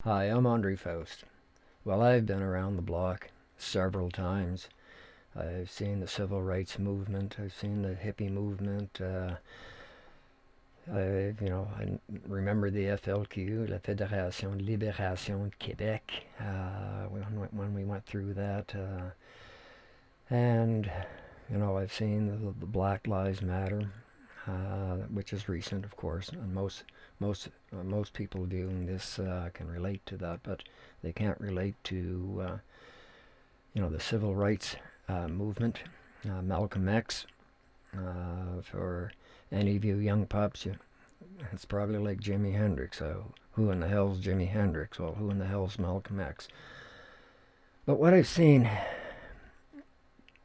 Hi, I'm Andre Faust. Well, I've been around the block several times. I've seen the civil rights movement. I've seen the hippie movement. I remember the FLQ, la Fédération de Libération de Québec, when we went through that. And, I've seen the Black Lives Matter, which is recent, of course, and most people viewing this can relate to that, but they can't relate to the civil rights movement. Malcolm X, for any of you young pups, it's probably like Jimi Hendrix. Who in the hell's Jimi Hendrix? Well, who in the hell's Malcolm X? But what I've seen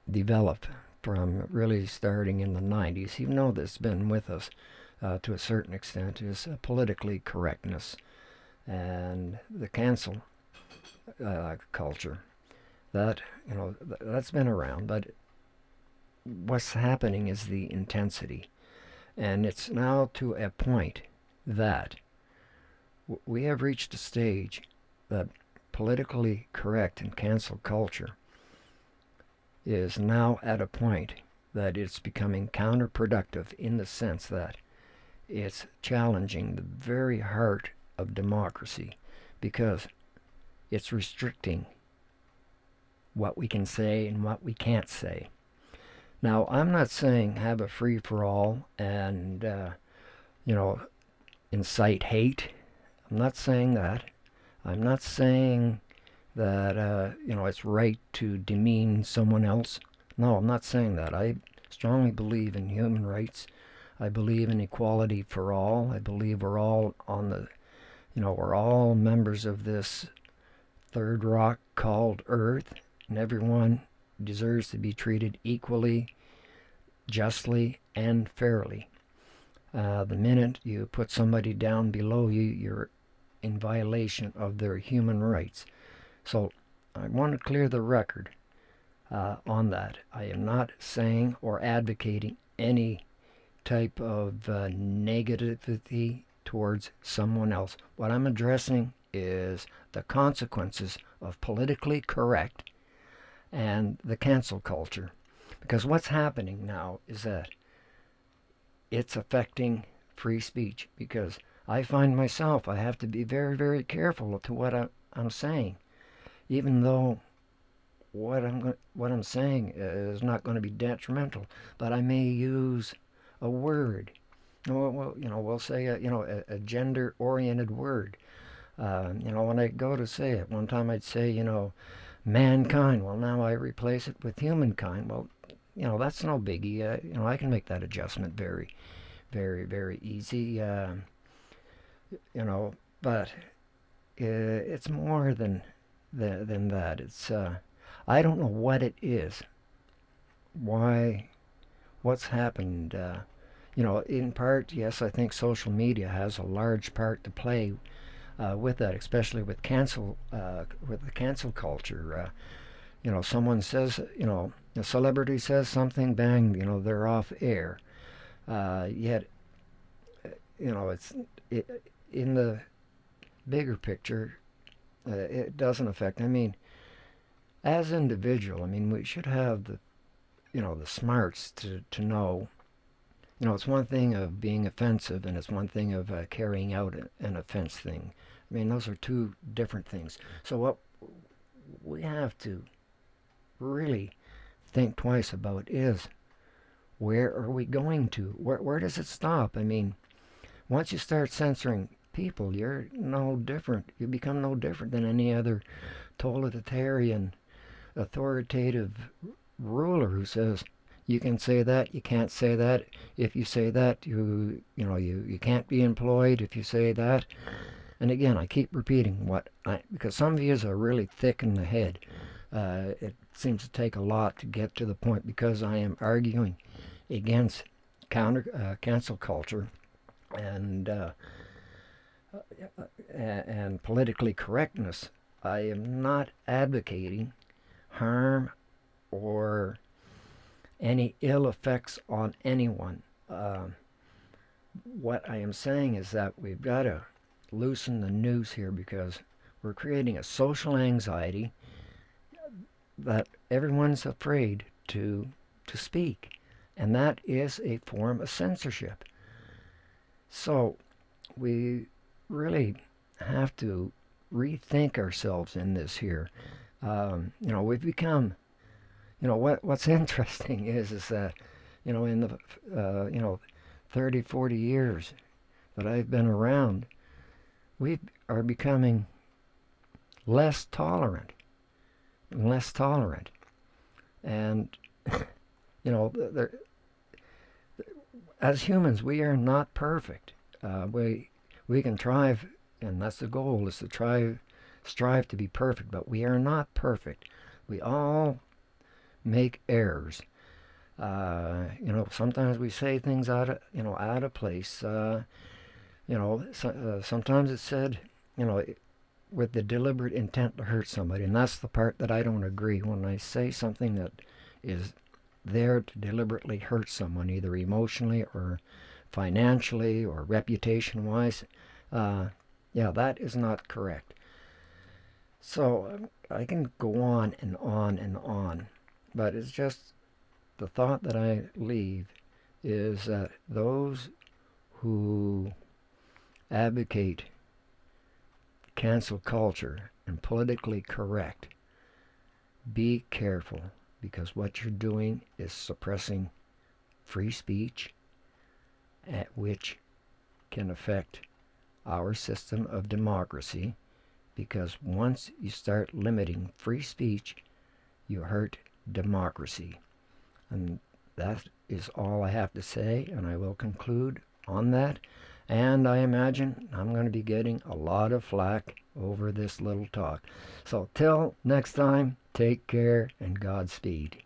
develop from really starting in the 90s, even though that's been with us to a certain extent, is politically correctness and the cancel culture. That's been around, but what's happening is the intensity, and it's now to a point that we have reached a stage that politically correct and cancel culture is now at a point that it's becoming counterproductive, in the sense that it's challenging the very heart of democracy, because it's restricting what we can say and what we can't say. Now, I'm not saying have a free-for-all and, incite hate. I'm not saying that. I'm not saying that, it's right to demean someone else. No, I'm not saying that. I strongly believe in human rights. I believe in equality for all. I believe we're all we're all members of this third rock called Earth, and everyone deserves to be treated equally, justly, and fairly. The minute you put somebody down below you, you're in violation of their human rights. So I want to clear the record on that. I am not saying or advocating any type of negativity towards someone else. What I'm addressing is the consequences of politically correct and the cancel culture. Because what's happening now is that it's affecting free speech. Because I find myself, I have to be very, very careful to what I'm saying, even though what I'm saying is not going to be detrimental. But I may use a word. We'll say a gender-oriented word. When I go to say it, one time I'd say, mankind. Well, now I replace it with humankind. Well, that's no biggie. I can make that adjustment very, very, very easy. But it's more than that. It's I don't know what it is. What's happened? In part, yes, I think social media has a large part to play with that, especially with the cancel culture. Someone says, a celebrity says something, bang, they're off air. Yet, in the bigger picture, it doesn't affect. I mean, as individual, we should have the smarts to know. It's one thing of being offensive, and it's one thing of carrying out an offense thing. Those are two different things. So what we have to really think twice about is, where are we going to? Where does it stop? Once you start censoring people, you're no different. You become no different than any other totalitarian, authoritative ruler who says, you can say that, you can't say that. If you say that, you can't be employed if you say that. And again, I keep repeating because some views are really thick in the head. It seems to take a lot to get to the point, because I am arguing against cancel culture and politically correctness. I am not advocating harm or any ill effects on anyone. What I am saying is that we've got to loosen the noose here, because We're creating a social anxiety that everyone's afraid to speak. And that is a form of censorship. So we really have to rethink ourselves in this here. We've become, what's interesting is that, in the, 30, 40 years that I've been around, we are becoming less tolerant and less tolerant. And, there, as humans, we are not perfect. We can strive, and that's the goal, is to strive to be perfect, but we are not perfect. We all make errors. Sometimes we say things out of place. Sometimes it's said, with the deliberate intent to hurt somebody, and that's the part that I don't agree. When I say something that is there to deliberately hurt someone, either emotionally or financially or reputation-wise, that is not correct. So I can go on and on and on, but it's just the thought that I leave is that those who advocate cancel culture and politically correct, be careful, because what you're doing is suppressing free speech, which can affect our system of democracy, because once you start limiting free speech, you hurt democracy. And that is all I have to say, and I will conclude on that. And I imagine I'm going to be getting a lot of flack over this little talk. So till next time, take care and Godspeed.